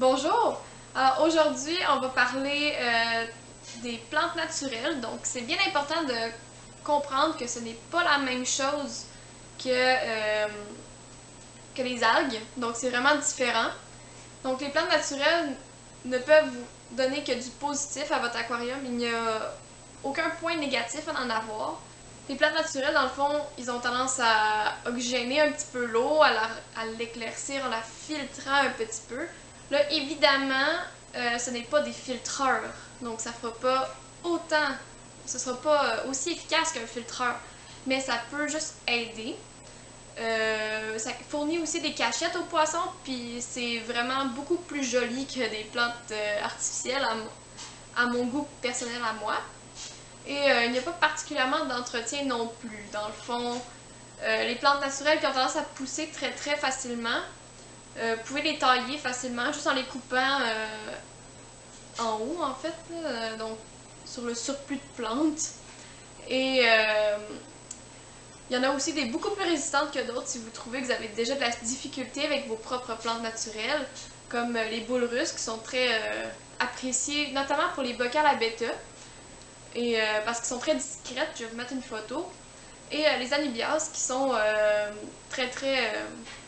Bonjour! Alors aujourd'hui, on va parler des plantes naturelles. Donc c'est bien important de comprendre que ce n'est pas la même chose que les algues. Donc c'est vraiment différent. Donc les plantes naturelles ne peuvent vous donner que du positif à votre aquarium. Il n'y a aucun point négatif à en avoir. Les plantes naturelles, dans le fond, ils ont tendance à oxygéner un petit peu l'eau, à l'éclaircir en la filtrant un petit peu. Là, évidemment, ce n'est pas des filtreurs, donc ça fera pas autant, ce sera pas aussi efficace qu'un filtreur, mais ça peut juste aider. Ça fournit aussi des cachettes aux poissons, puis c'est vraiment beaucoup plus joli que des plantes artificielles à mon goût personnel à moi. Et il n'y a pas particulièrement d'entretien non plus. Dans le fond, les plantes naturelles qui ont tendance à pousser très très facilement, vous pouvez les tailler facilement juste en les coupant en haut en fait, là, donc sur le surplus de plantes. Et il y en a aussi des beaucoup plus résistantes que d'autres si vous trouvez que vous avez déjà de la difficulté avec vos propres plantes naturelles, comme les boules russes qui sont très appréciées, notamment pour les bocales à bêta. Et parce qu'ils sont très discrètes, je vais vous mettre une photo. Et les anubias qui sont très très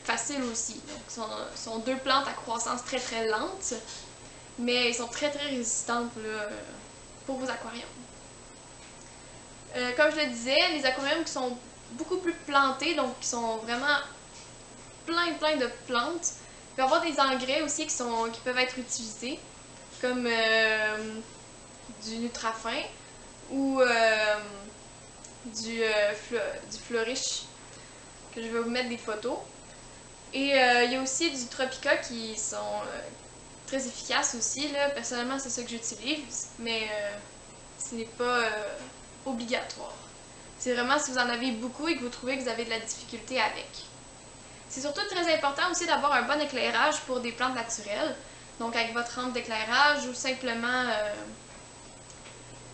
faciles aussi. Donc, sont deux plantes à croissance très très lente, mais ils sont très très résistantes là, pour vos aquariums. Comme je le disais, les aquariums qui sont beaucoup plus plantés, donc qui sont vraiment plein de plantes, il peut y avoir des engrais aussi qui peuvent être utilisés, comme du Nutrafin ou du Flourish, que je vais vous mettre des photos. Et il y a aussi du Tropica qui sont très efficaces aussi. Là. Personnellement, c'est ça que j'utilise, mais ce n'est pas obligatoire. C'est vraiment si vous en avez beaucoup et que vous trouvez que vous avez de la difficulté avec. C'est surtout très important aussi d'avoir un bon éclairage pour des plantes naturelles. Donc avec votre lampe d'éclairage ou simplement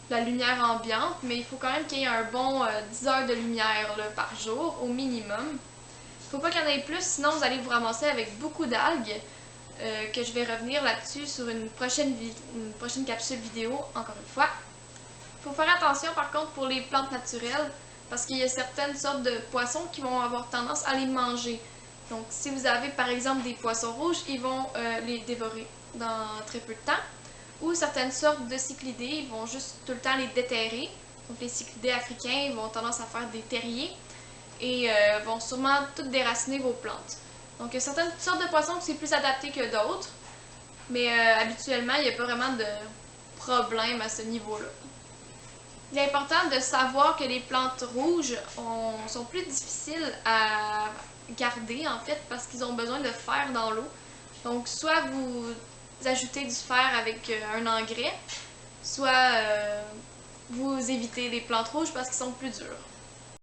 la lumière ambiante, mais il faut quand même qu'il y ait un bon 10 heures de lumière là, par jour au minimum. Il ne faut pas qu'il y en ait plus, sinon vous allez vous ramasser avec beaucoup d'algues, que je vais revenir là-dessus sur une prochaine capsule vidéo, encore une fois. Il faut faire attention par contre pour les plantes naturelles, parce qu'il y a certaines sortes de poissons qui vont avoir tendance à les manger. Donc si vous avez par exemple des poissons rouges, ils vont les dévorer dans très peu de temps. Ou certaines sortes de cyclidés, ils vont juste tout le temps les déterrer. Donc les cyclidés africains, ils vont tendance à faire des terriers et vont sûrement toutes déraciner vos plantes. Donc il y a certaines sortes de poissons qui sont plus adaptés que d'autres, mais habituellement, il n'y a pas vraiment de problème à ce niveau-là. Il est important de savoir que les plantes rouges sont plus difficiles à garder en fait parce qu'ils ont besoin de fer dans l'eau. Donc soit vous ajoutez du fer avec un engrais, soit vous évitez les plantes rouges parce qu'ils sont plus dures.